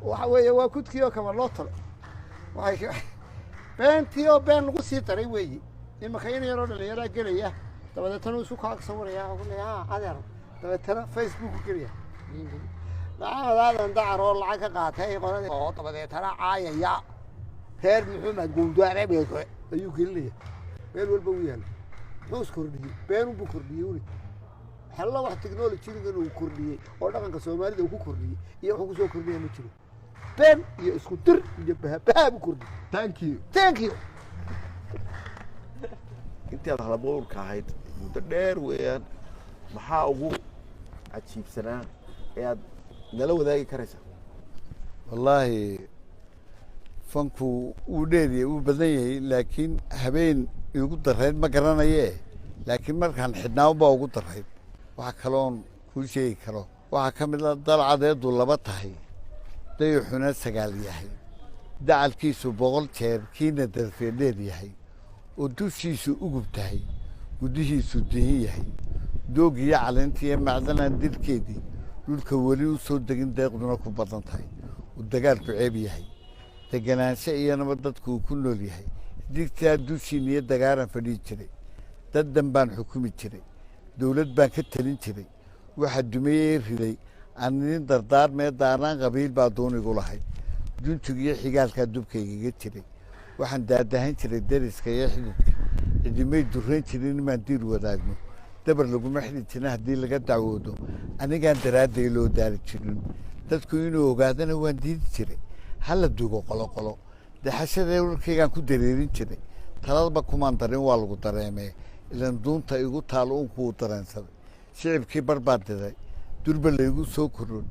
وحوي وكنت كيو كمان لوطل وهاي بين تيو بين لغسي تري ويجي لما خير يرون اللي يرى قليا طبعا تنو سوق هاك صور يا أقول يا هذا طبعا ترى فيسبوك قليا لا هذا ندع رول عك قاتي قرن طبعا ترى عاية يا خير محمد قول عربي أيو قليا بين والبويان نوس كردي بين وبكردي يوري حلا واحد تكنولوجي إنه كردي ولا كان كسومالي ده هو كردي يروح كسو كردي ما تشوف بين يسكتر يجيبها بها بكردي ثانك يو intii aad halabuurka ahayd muddo dheer weeyaan maxaa ugu cajiibsanaa ee aad nala wadaagi karaysaa wallaahi fanku uu dheeriyey uu badan yahay laakiin habeen igu darayd ma garanayee laakiin markaan xidhnaa baa ugu darayd waxa kaloon kuu sheegi karo waxaa ka mid ah dalcadeedu laba tahay dayaxuna 9 yahay dacalkiisu 100 jeer kiina darfee dheer yahay oo dushiisu ugub tahay gudihiisu dihin yahay doogiyo calintiiyo macdanaan dirkeedii dhulka weli u soo degin deeqduna ku badan tahay uu dagaalku ceeb yahay deganaansho iyo nabad dadku uu ku nool yahay digtaa dushiin iyo dagaaran fadhii jiray dad dhan baan xukumi jiray dowlad baan ka talin jiray waxa dumeeyey riday aan nin dardaarmee daaraan qabiil baa doonigu lahay duntigiyo xigaalkaa dubkaygaga jiray waxaan daadahan jiray dariska iyo xididka cidimay durrayn jirin inaan diir wadaagno dabar laguma xidhi jirin haddii laga dacwoodo anigaan daraadday loo daari jirin dadku inuu ogaadana waan diidi jiray hala dugo qoloqolo daxashadee warkaygaan ku dareerin jiray taladba kumaan darin waa lagu dareemee ilan duunta igu taal uun kuu dareensaday shicibkii bar baa diday durba laygu soo koron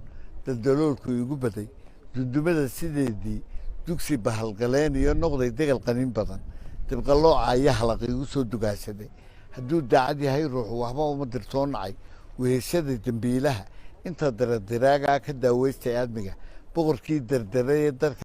daldaloolku igu baday dundumada sideedii dugsi bahalgaleen iyo noqday degal qanin badan dibqalooca iyo halaq igu soo dugaashaday hadduu daacad yahay ruuxu waxba uma dirtoo nacay weheshada dembiilaha inta daradiraagaa ka daaweystay aadmiga boqorkii dardaray ee darka